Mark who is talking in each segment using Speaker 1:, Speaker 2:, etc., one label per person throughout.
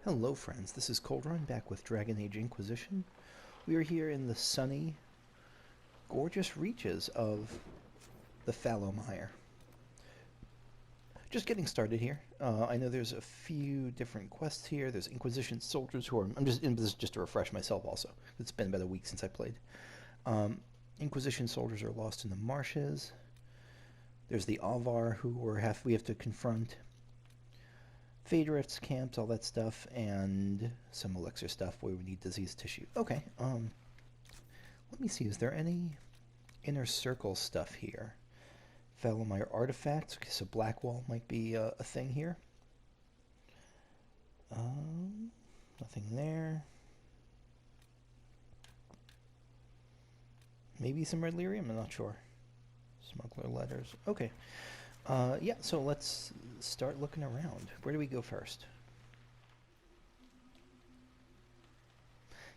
Speaker 1: Hello friends, this is Coldrun back with Dragon Age Inquisition. We are here in the sunny, gorgeous reaches of the Fallow Mire. Just getting started here. I know there's a few different quests here. There's Inquisition soldiers who are... this is just to refresh myself also. It's been about a week since I played. Inquisition soldiers are lost in the marshes. There's the Alvar who we have to confront. Widris camps, all that stuff, and some elixir stuff where we need disease tissue. Okay, let me see, is there any inner circle stuff here? Fallow Mire artifacts, okay, so Blackwall might be a thing here. Nothing there. Maybe some red lyrium, I'm not sure. Smuggler letters, okay. Yeah, so let's start looking around. Where do we go first?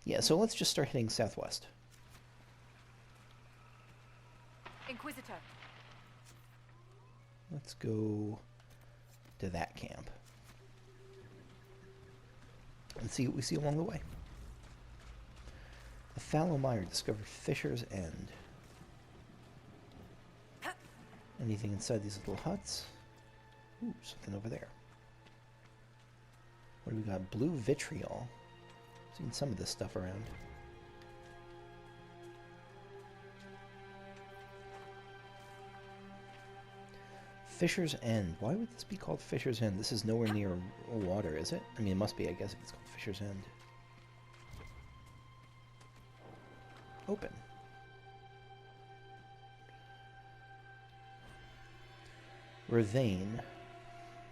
Speaker 1: Yeah, so let's just start heading southwest.
Speaker 2: Inquisitor.
Speaker 1: Let's go to that camp and see what we see along the way. The Fallow Mire discovered Fisher's End. Anything inside these little huts? Ooh, something over there. What do we got? Blue vitriol. Seen some of this stuff around. Fisher's End. Why would this be called Fisher's End? This is nowhere near water, is it? I mean, it must be, I guess, if it's called Fisher's End. Open. Ravane.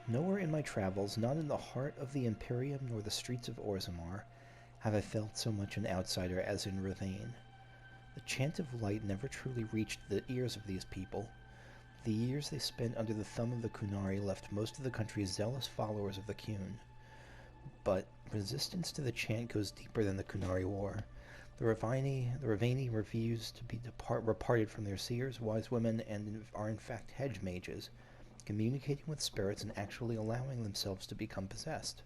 Speaker 1: Nowhere in my travels, not in the heart of the Imperium nor the streets of Orzammar, have I felt so much an outsider as in Ravane. The chant of light never truly reached the ears of these people. The years they spent under the thumb of the Qunari left most of the country zealous followers of the Qun. But resistance to the chant goes deeper than the Qunari War. The Ravani refuse to be reparted from their seers, wise women, and are in fact hedge mages, communicating with spirits and actually allowing themselves to become possessed.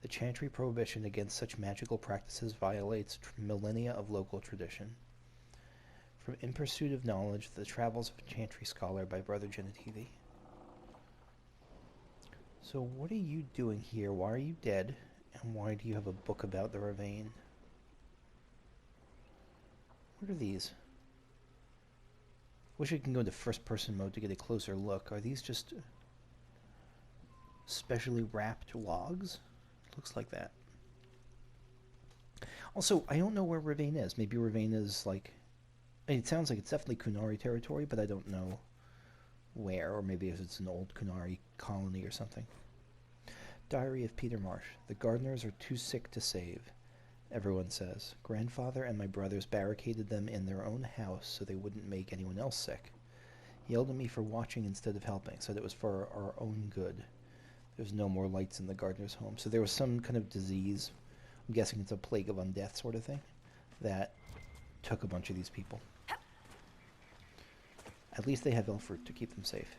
Speaker 1: The chantry prohibition against such magical practices violates millennia of local tradition. From In Pursuit of Knowledge, The Travels of a Chantry Scholar by Brother Genetivi. So what are you doing here? Why are you dead? And why do you have a book about the Ravane? What are these? Wish I can go into first-person mode to get a closer look. Are these just specially wrapped logs? Looks like that. Also, I don't know where Ravane is. Maybe Ravane is like... I mean, it sounds like it's definitely Qunari territory, but I don't know where. Or maybe it's an old Qunari colony or something. Diary of Peter Marsh. The gardeners are too sick to save. Everyone says. Grandfather and my brothers barricaded them in their own house so they wouldn't make anyone else sick. Yelled at me for watching instead of helping, said it was for our own good. There's no more lights in the gardener's home. So there was some kind of disease, I'm guessing it's a plague of undeath sort of thing, that took a bunch of these people. At least they have elf fruit to keep them safe.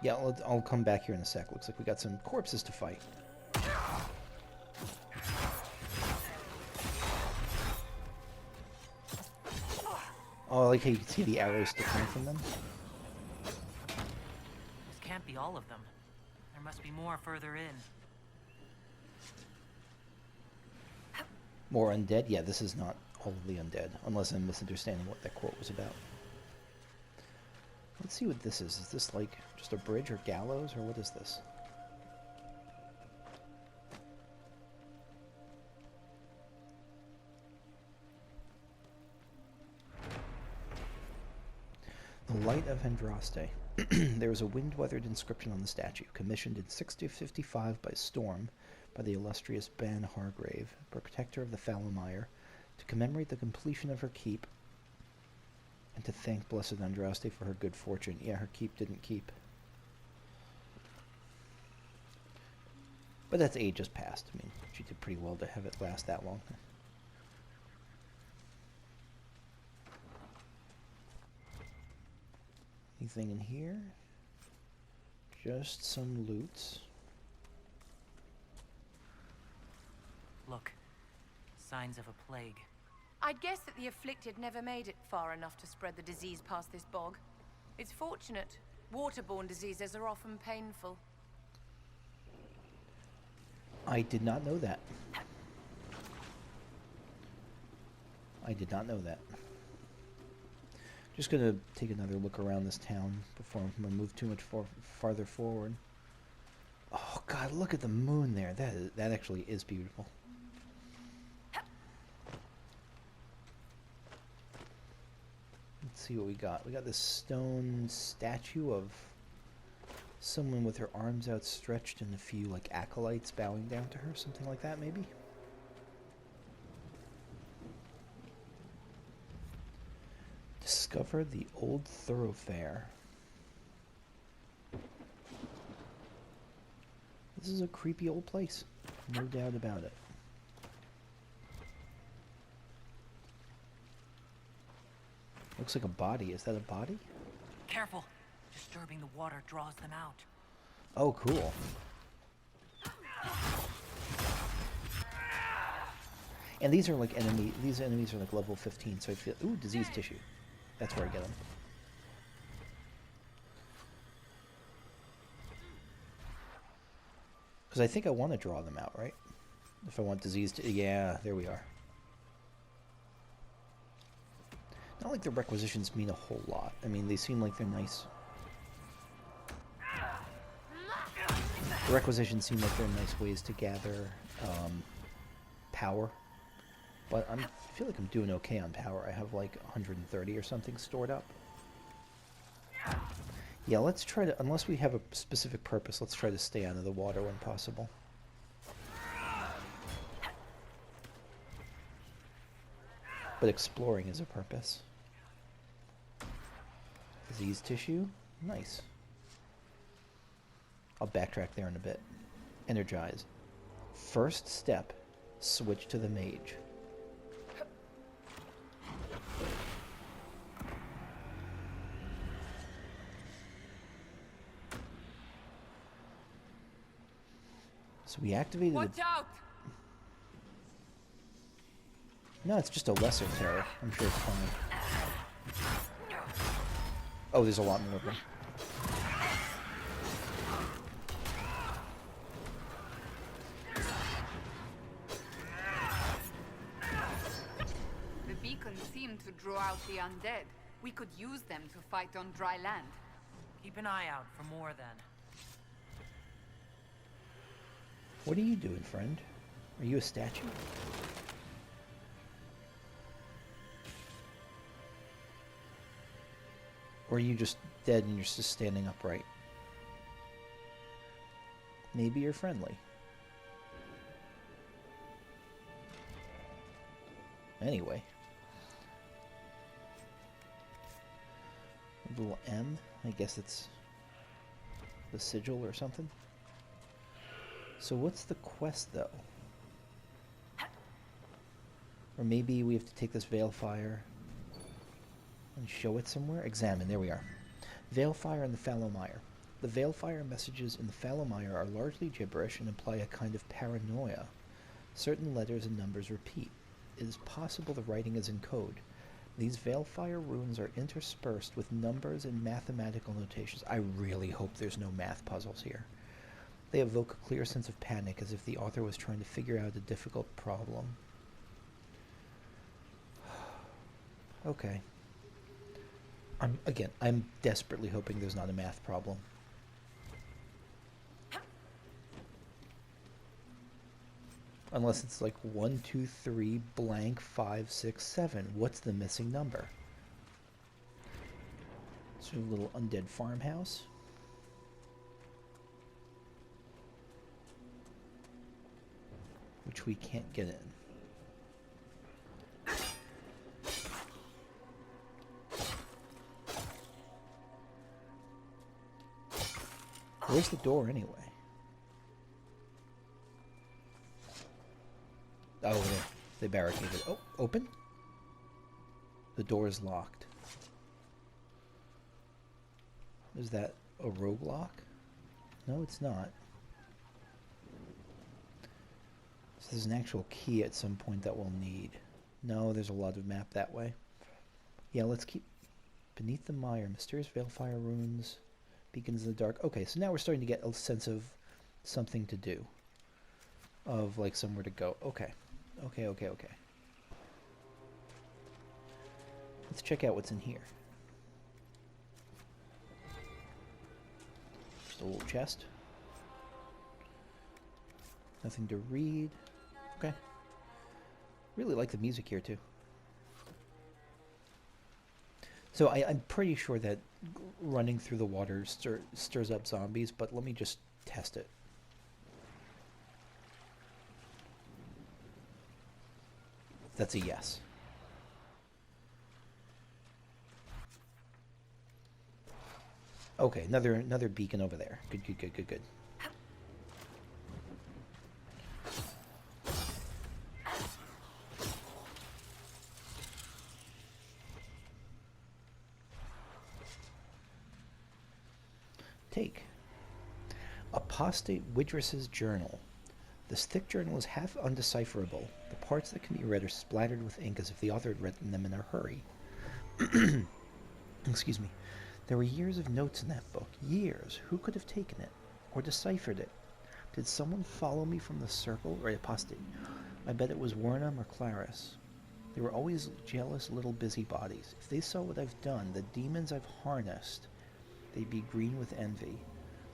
Speaker 1: Yeah, I'll come back here in a sec. Looks like we got some corpses to fight. Oh, I like how you can see the arrows sticking from them.
Speaker 2: This can't be all of them. There must be more further in.
Speaker 1: More undead? Yeah, this is not all of the undead, unless I'm misunderstanding what that quote was about. Let's see what this is. Is this like just a bridge or gallows, or what is this? The Light of Andraste. There is a wind-weathered inscription on the statue, commissioned in 1655 by Storm, by the illustrious Ban Hargrave, protector of the Fallow Mire, to commemorate the completion of her keep, and to thank Blessed Andraste for her good fortune. Yeah, her keep didn't keep. But that's age has passed. I mean, she did pretty well to have it last that long. Anything in here? Just some loot.
Speaker 2: Look. Signs of a plague.
Speaker 3: I'd guess that the afflicted never made it far enough to spread the disease past this bog. It's fortunate. Waterborne diseases are often painful.
Speaker 1: I did not know that. I did not know that. Just gonna take another look around this town before I'm gonna move too much farther forward. Oh God, look at the moon there. That actually is beautiful. Let's see what we got. We got this stone statue of someone with her arms outstretched and a few like acolytes bowing down to her, something like that maybe. Discover the old thoroughfare. This is a creepy old place, no doubt about it. Looks like a body. Is that a body?
Speaker 2: Careful. Disturbing the water draws them out.
Speaker 1: Oh, cool. And these are like these enemies are like level 15, so I feel, ooh, disease tissue. That's where I get them. Because I think I want to draw them out, right? If I want disease to, yeah, there we are. Not like the requisitions mean a whole lot. I mean, they seem like they're nice. The requisitions seem like they're nice ways to gather power. But I feel like I'm doing okay on power. I have like 130 or something stored up. Yeah, let's try to, unless we have a specific purpose, let's try to stay out of the water when possible. But exploring is a purpose. Disease tissue? Nice. I'll backtrack there in a bit. Energize. First step, switch to the mage. So we activated.
Speaker 3: Watch out!
Speaker 1: No, it's just a lesser terror. I'm sure it's fine. Oh, there's a lot more of them.
Speaker 4: The beacon seemed to draw out the undead. We could use them to fight on dry land.
Speaker 2: Keep an eye out for more then.
Speaker 1: What are you doing, friend? Are you a statue? Or are you just dead and you're just standing upright? Maybe you're friendly. Anyway. A little M, I guess it's the sigil or something. So what's the quest, though? Or maybe we have to take this Veilfire and show it somewhere? Examine, there we are. Veilfire and the Fallow Mire. The Veilfire messages in the Fallow Mire are largely gibberish and imply a kind of paranoia. Certain letters and numbers repeat. It is possible the writing is in code. These Veilfire runes are interspersed with numbers and mathematical notations. I really hope there's no math puzzles here. They evoke a clear sense of panic, as if the author was trying to figure out a difficult problem. Okay. I'm desperately hoping there's not a math problem. Unless it's like 1, 2, 3, blank, 5, 6, 7. What's the missing number? So a little undead farmhouse. Which we can't get in. Where's the door anyway? Oh, they barricaded. Oh, open? The door is locked. Is that a roguelock? No, it's not. So there's an actual key at some point that we'll need. No, there's a lot of map that way. Yeah, let's keep... Beneath the mire, mysterious veilfire runes, beacons in the dark. Okay, so now we're starting to get a sense of something to do. Of, like, somewhere to go. Okay. Okay. Let's check out what's in here. Just a little chest. Nothing to read. Okay. Really like the music here, too. So I'm pretty sure that running through the water stirs up zombies, but let me just test it. That's a yes. Okay, another beacon over there. Good. Take. Apostate Widris' journal. This thick journal is half undecipherable. The parts that can be read are splattered with ink as if the author had written them in a hurry. Excuse me. There were years of notes in that book. Years. Who could have taken it? Or deciphered it? Did someone follow me from the circle or apostate? I bet it was Wernham or Claris. They were always jealous little busybodies. If they saw what I've done, the demons I've harnessed, they'd be green with envy.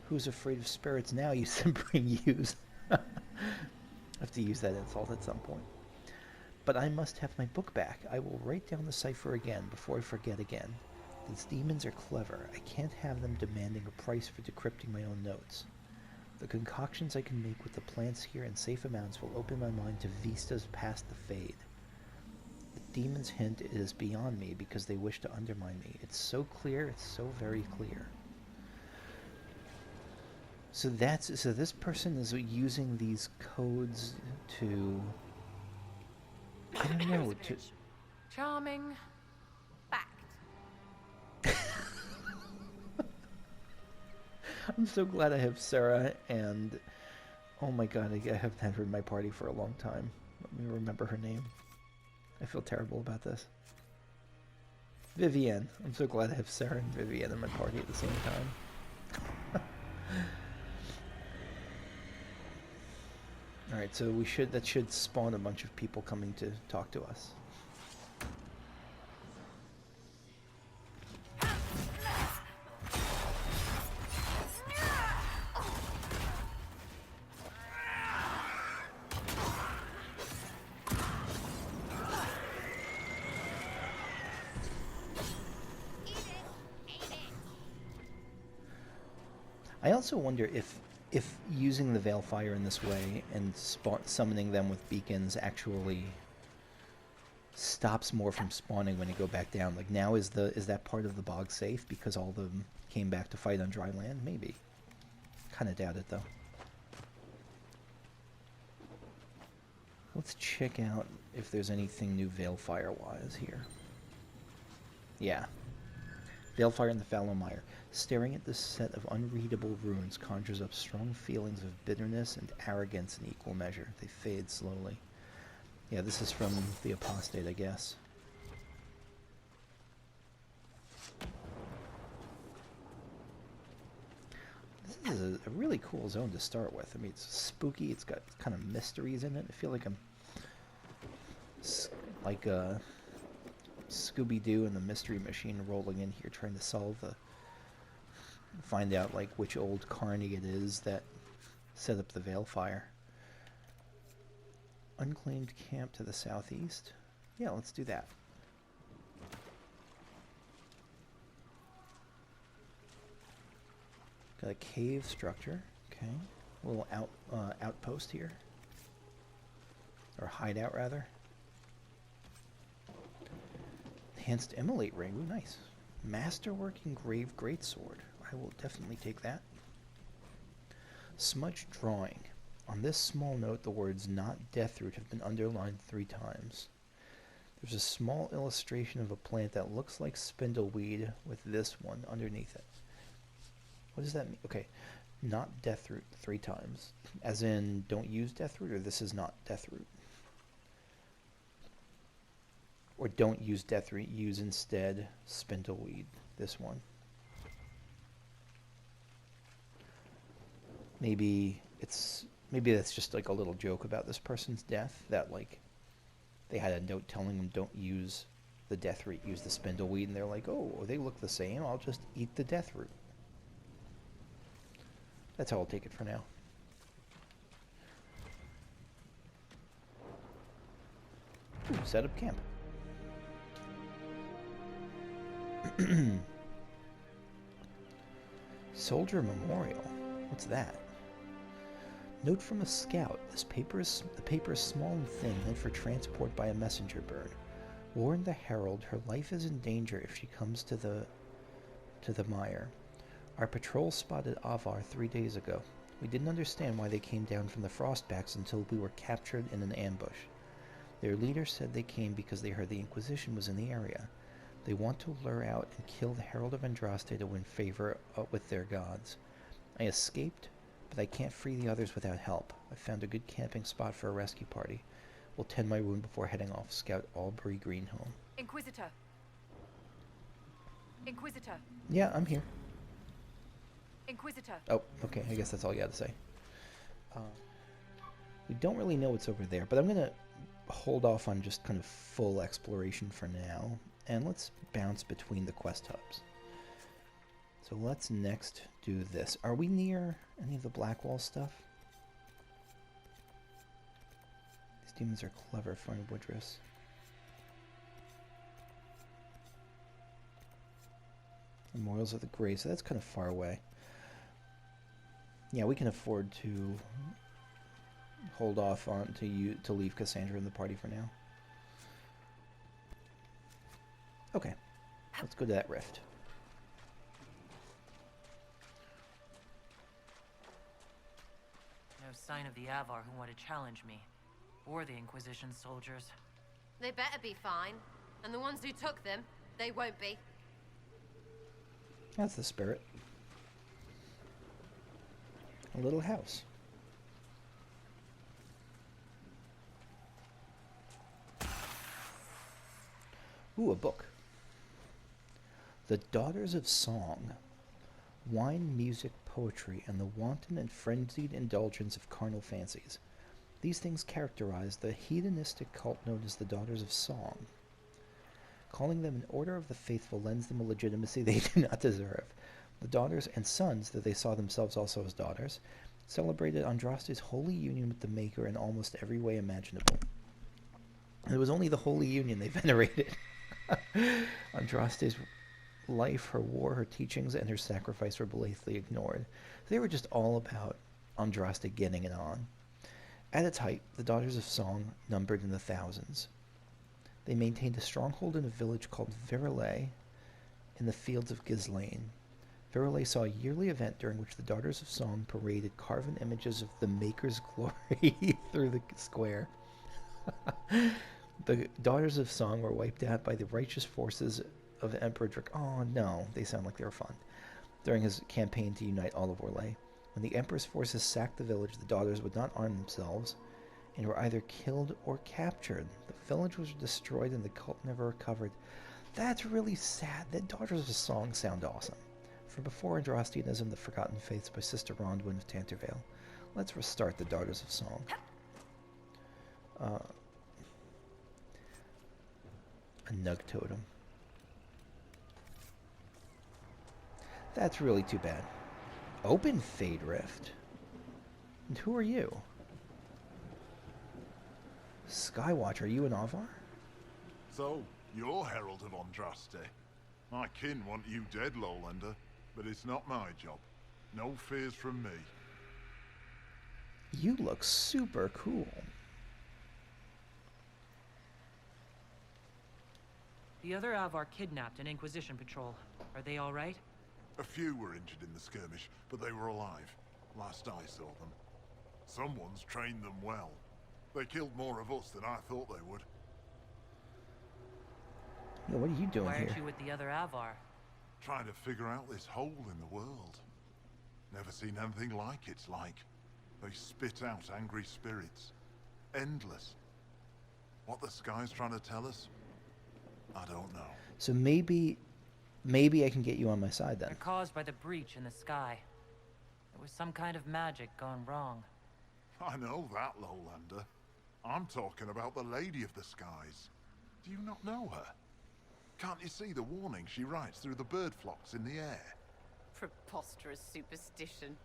Speaker 1: Who's afraid of spirits now, you simpering use? I have to use that insult at some point. But I must have my book back. I will write down the cipher again before I forget again. These demons are clever. I can't have them demanding a price for decrypting my own notes. The concoctions I can make with the plants here in safe amounts will open my mind to vistas past the fade. The demons hint it is beyond me because they wish to undermine me. It's so clear, it's so very clear. So this person is using these codes to, I don't know, to...
Speaker 3: Charming. Fact.
Speaker 1: I'm so glad I have Sarah and, oh my god, I haven't had her in my party for a long time. Let me remember her name. I feel terrible about this. Vivienne. I'm so glad I have Sarah and Vivienne in my party at the same time. Alright, so that should spawn a bunch of people coming to talk to us. I also wonder if using the Veilfire in this way and summoning them with beacons actually stops more from spawning when you go back down. Like now is that part of the bog safe because all of them came back to fight on dry land? Maybe. Kind of doubt it though. Let's check out if there's anything new Veilfire-wise here. Yeah. Veilfire in the Fallow Mire. Staring at this set of unreadable runes conjures up strong feelings of bitterness and arrogance in equal measure. They fade slowly. Yeah, this is from the apostate, I guess. This is a really cool zone to start with. I mean, it's spooky. It's got kind of mysteries in it. I feel like I'm like Scooby-Doo and the Mystery Machine rolling in here trying to find out like which old carny it is that set up the Veilfire. Unclaimed camp to the southeast. Yeah, let's do that. Got a cave structure. Okay. A little outpost here. Or hideout, rather. Enhanced immolate ring. Ooh, nice. Masterwork engraved greatsword. I will definitely take that. Smudged drawing. On this small note, the words "not deathroot" have been underlined 3 times. There's a small illustration of a plant that looks like spindleweed with this one underneath it. What does that mean? Okay, not Deathroot 3 times. As in, don't use Deathroot, or this is not Deathroot? Or don't use Deathroot, use instead Spindleweed, this one. Maybe that's just like a little joke about this person's death, that like they had a note telling them don't use the Deathroot, use the Spindleweed, and they're like, oh, they look the same, I'll just eat the Deathroot. That's how I'll take it for now. Ooh, set up camp. Soldier Memorial. What's that? Note from a scout. The paper is small and thin, meant for transport by a messenger bird. Warn the herald her life is in danger if she comes to the mire. Our patrol spotted Avar 3 days ago. We didn't understand why they came down from the Frostbacks until we were captured in an ambush. Their leader said they came because they heard the Inquisition was in the area. They want to lure out and kill the Herald of Andraste to win favor with their gods. I escaped, but I can't free the others without help. I found a good camping spot for a rescue party. We'll tend my wound before heading off, Scout Aubrey Greenholm.
Speaker 3: Inquisitor. Inquisitor.
Speaker 1: Yeah, I'm here.
Speaker 3: Inquisitor.
Speaker 1: Oh, okay, I guess that's all you had to say. We don't really know what's over there, but I'm going to hold off on just kind of full exploration for now, and let's bounce between the quest hubs. So let's next do this. Are we near any of the Blackwall stuff? These demons are clever, friend Widris. Memorials of the Grave, so that's kind of far away. Yeah, we can afford to hold off on to leave Cassandra in the party for now. Okay, let's go to that rift.
Speaker 2: No sign of the Avar who want to challenge me, or the Inquisition soldiers.
Speaker 5: They better be fine, and the ones who took them, they won't be.
Speaker 1: That's the spirit. A little house. Ooh, a book. The Daughters of Song. Wine, music, poetry, and the wanton and frenzied indulgence of carnal fancies. These things characterize the hedonistic cult known as the Daughters of Song. Calling them an order of the faithful lends them a legitimacy they do not deserve. The daughters and sons, though they saw themselves also as daughters, celebrated Andraste's holy union with the Maker in almost every way imaginable. And it was only the holy union they venerated. Andraste's life, her war, her teachings, and her sacrifice were blatantly ignored. They were just all about Andraste getting it on. At its height, the Daughters of Song numbered in the thousands. They maintained a stronghold in a village called Virilay in the fields of Ghislaine. Virilay saw a yearly event during which the Daughters of Song paraded carven images of the Maker's glory through the square. The Daughters of Song were wiped out by the righteous forces of Emperor Drac. Oh no, they sound like they were fun. During his campaign to unite all of Orlais. When the Emperor's forces sacked the village, the daughters would not arm themselves and were either killed or captured. The village was destroyed and the cult never recovered. That's really sad. The Daughters of Song sound awesome. From before Andrastianism, the Forgotten Faiths by Sister Rondwyn of Tantervale. Let's restart the Daughters of Song. A Nug Totem. That's really too bad. Open Fade Rift. And who are you? Skywatch, are you an Avar?
Speaker 6: So, you're Herald of Andraste. My kin want you dead, Lowlander, but it's not my job. No fears from me.
Speaker 1: You look super cool.
Speaker 2: The other Avar kidnapped an Inquisition patrol. Are they all right?
Speaker 6: A few were injured in the skirmish, but they were alive. Last I saw them. Someone's trained them well. They killed more of us than I thought they would.
Speaker 1: Yeah, what are you doing
Speaker 2: Why
Speaker 1: here?
Speaker 2: aren't you with the other Avar?
Speaker 6: Trying to figure out this hole in the world. Never seen anything like it's like. They spit out angry spirits. Endless. What the sky's trying to tell us? I don't know.
Speaker 1: So maybe I can get you on my side then.
Speaker 2: They're caused by the breach in the sky. There was some kind of magic gone wrong.
Speaker 6: I know that, Lowlander. I'm talking about the Lady of the Skies. Do you not know her? Can't you see the warning she writes through the bird flocks in the air?
Speaker 3: Preposterous superstition.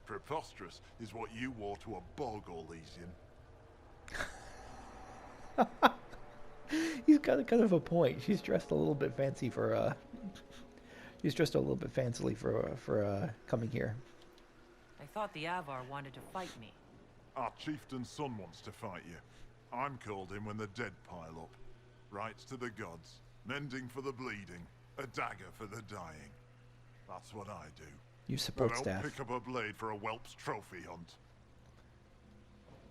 Speaker 6: Preposterous is what you wore to a bog, Elysian.
Speaker 1: He's got kind of a point. She's dressed a little bit fancy for she's dressed a little bit fancily for coming here.
Speaker 2: I thought the Avar wanted to fight me.
Speaker 6: Our chieftain's son wants to fight you. I'm called in when the dead pile up. Rites to the gods, mending for the bleeding, a dagger for the dying. That's what I do.
Speaker 1: You support
Speaker 6: I don't
Speaker 1: staff.
Speaker 6: pick up a blade for a whelp's trophy hunt.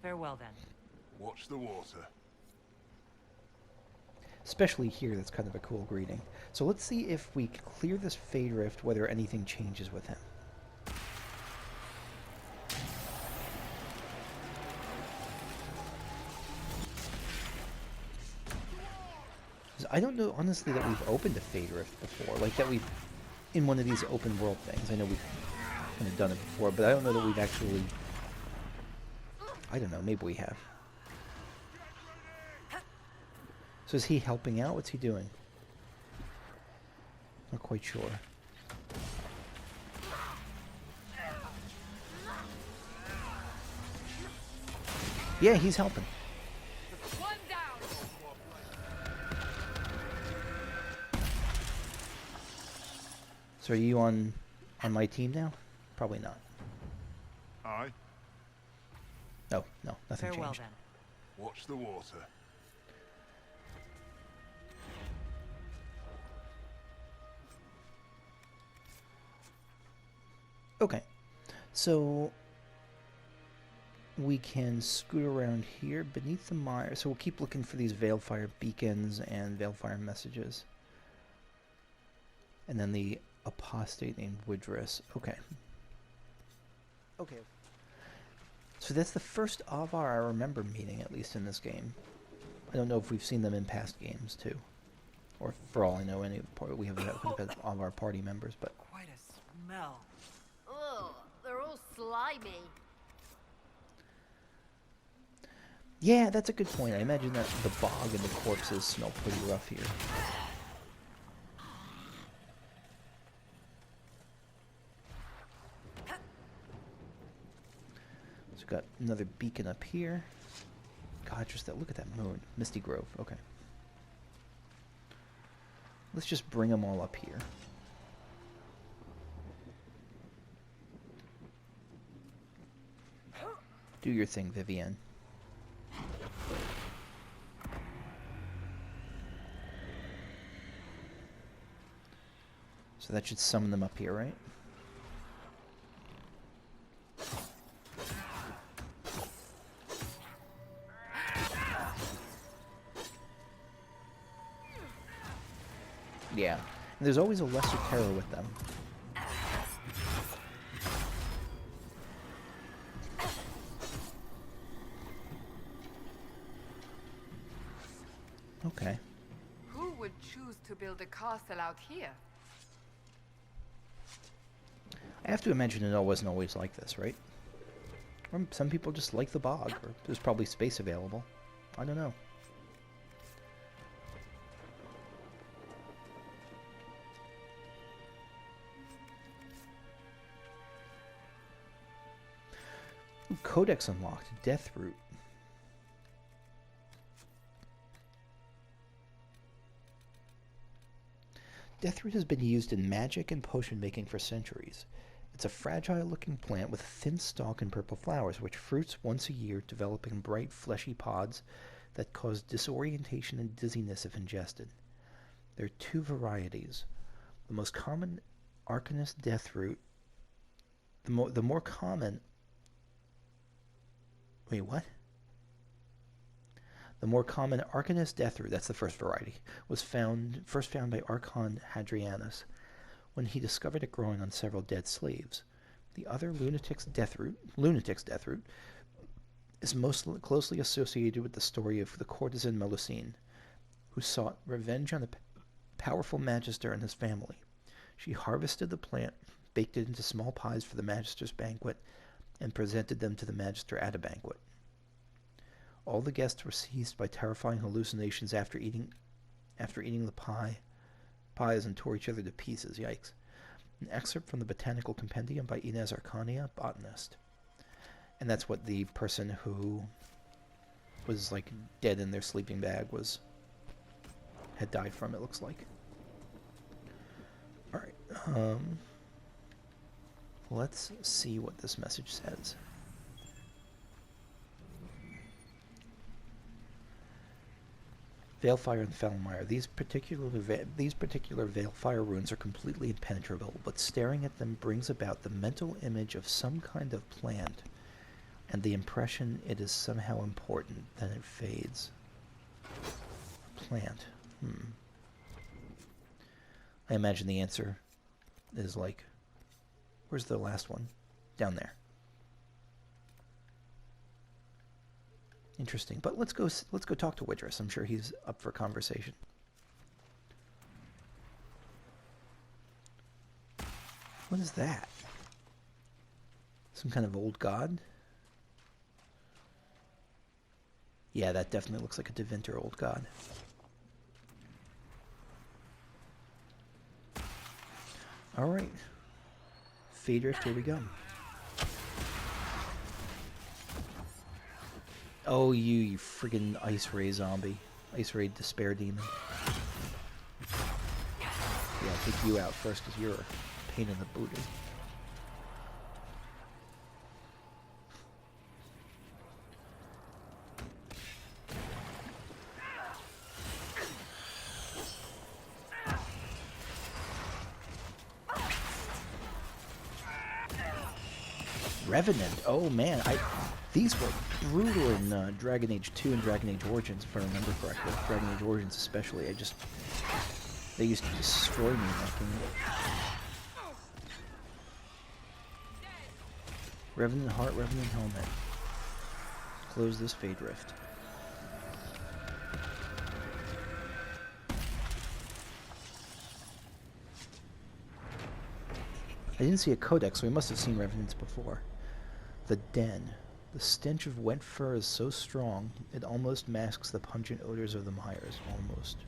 Speaker 2: Farewell then.
Speaker 6: Watch the water.
Speaker 1: Especially here, that's kind of a cool greeting. So let's see if we clear this Fade Rift, whether anything changes with him. 'Cause I don't know, honestly, that we've opened a Fade Rift before. Like, that we've... in one of these open world things. I know we've kind of done it before, but I don't know that we've actually... I don't know, maybe we have. So is he helping out? What's he doing? Not quite sure. Yeah, he's helping.
Speaker 3: One down.
Speaker 1: So are you on my team now? Probably not.
Speaker 6: Aye.
Speaker 1: Oh, no, nothing
Speaker 2: Farewell
Speaker 1: changed.
Speaker 2: then.
Speaker 6: Watch the water.
Speaker 1: Okay, so we can scoot around here beneath the mire. So we'll keep looking for these Veilfire beacons and Veilfire messages. And then the apostate named Widris. Okay. Okay. So that's the first Avar I remember meeting, at least in this game. I don't know if we've seen them in past games, too. Or, for all I know, we have all our party members, but...
Speaker 2: Quite a smell.
Speaker 5: Ugh, they're all slimy.
Speaker 1: Yeah, that's a good point. I imagine that the bog and the corpses smell pretty rough here. So we've got another beacon up here. God, just that, look at that moon. Misty Grove, okay. Let's just bring them all up here. Do your thing, Vivienne. So that should summon them up here, right? Yeah. And there's always a lesser terror with them. Okay.
Speaker 3: Who would choose to build a castle out here?
Speaker 1: I have to imagine it wasn't always like this, right? Or some people just like the bog, or there's probably space available. I don't know. Ooh, Codex unlocked. Deathroot. Deathroot has been used in magic and potion making for centuries. It's a fragile-looking plant with a thin stalk and purple flowers, which fruits once a year, developing bright, fleshy pods that cause disorientation and dizziness if ingested. There are two varieties. The most common Arcanist Deathroot. The more common... Wait, what? The more common Arcanist Deathroot, that's the first variety, was first found by Archon Hadrianus when he discovered it growing on several dead slaves. The other lunatic's death route is most closely associated with the story of the courtesan Melusine, who sought revenge on a powerful magister and his family. She harvested the plant, baked it into small pies for the magister's banquet, and presented them to the magister at a banquet. All the guests were seized by terrifying hallucinations after eating the pies and tore each other to pieces. Yikes. An excerpt from the Botanical Compendium by Inez Arcania, botanist. And that's what the person who was like dead in their sleeping bag had died from, it looks like. Alright, let's see what this message says. Veilfire and Fallow Mire. These particular Veilfire runes are completely impenetrable, but staring at them brings about the mental image of some kind of plant, and the impression it is somehow important. Then it fades. A plant. I imagine the answer is like, where's the last one? Down there. Interesting. But let's go talk to Widris. I'm sure he's up for conversation. What is that? Some kind of old god? Yeah, that definitely looks like a Devinter old god. Alright. Fade Rift, here we go. Oh, you friggin' Ice Ray zombie. Ice Ray Despair Demon. Yeah, I'll take you out first because you're a pain in the booty. Revenant. Oh man, these were brutal in Dragon Age 2 and Dragon Age Origins, if I remember correctly. Dragon Age Origins especially. They used to destroy me in that game. Revenant Heart, Revenant Helmet. Close this Fade Rift. I didn't see a codex, so we must have seen Revenants before. The Den. The stench of wet fur is so strong, it almost masks the pungent odors of the mires. Almost.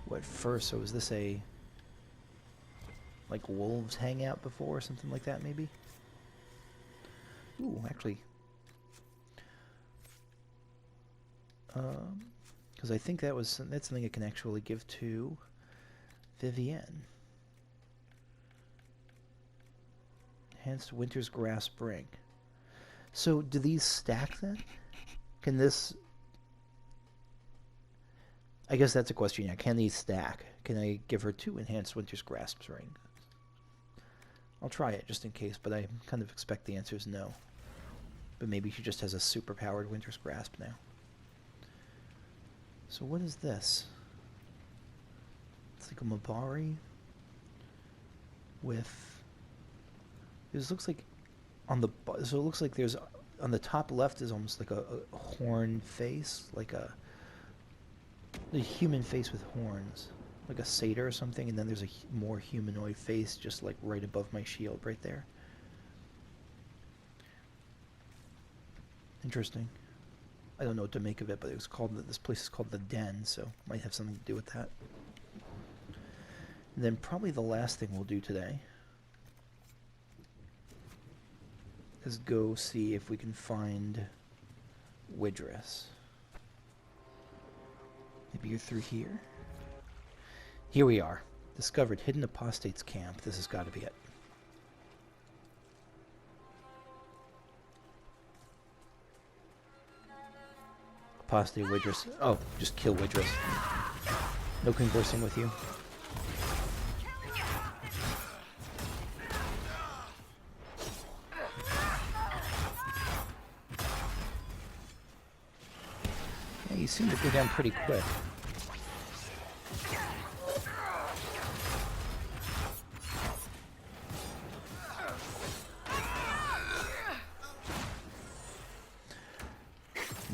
Speaker 1: Wet fur, so is this a... like wolves hang out before, or something like that, maybe? Ooh, actually... because I think that's something I can actually give to Vivienne. Enhanced Winter's Grasp Ring. So, do these stack then? Can this... I guess that's a question, yeah. Can these stack? Can I give her 2 Enhanced Winter's Grasp Ring? I'll try it just in case, but I kind of expect the answer is no. But maybe she just has a super-powered Winter's Grasp now. So what is this? It's like a Mabari with... This looks like on the... So it looks like there's... On the top left is almost like a horn face. Like a human face with horns. Like a satyr or something. And then there's a more humanoid face just like right above my shield right there. Interesting. I don't know what to make of it, but it was called... This place is called the Den, so might have something to do with that. And then probably the last thing we'll do today is go see if we can find Widris. Maybe you're through here? Here we are. Discovered hidden apostate's camp. This has got to be it. Apostate Widris. Oh, just kill Widris. No conversing with you. You seem to go down pretty quick.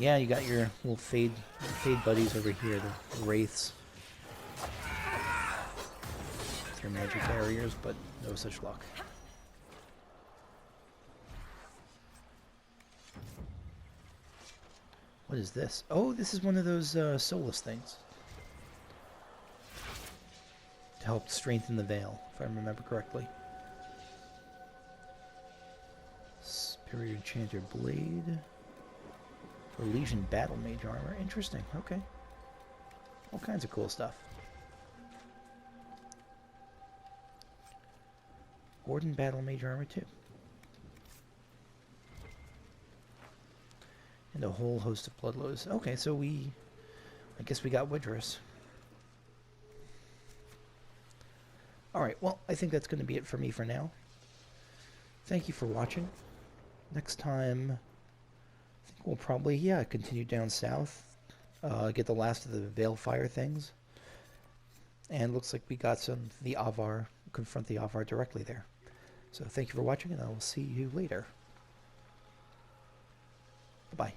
Speaker 1: Yeah, you got your little fade buddies over here, the wraiths. With your magic barriers, but no such luck. What is this? Oh, this is one of those soulless things. To help strengthen the veil, if I remember correctly. Superior Enchanter Blade. For Legion Battle Mage Armor. Interesting, okay. All kinds of cool stuff. Warden Battle Mage Armor too. And a whole host of Bloodloads. Okay, so I guess we got Widris. Alright, well, I think that's going to be it for me for now. Thank you for watching. Next time, I think we'll probably, continue down south. Get the last of the Veilfire things. And looks like we got the Avar, confront the Avar directly there. So thank you for watching, and I will see you later. Bye-bye.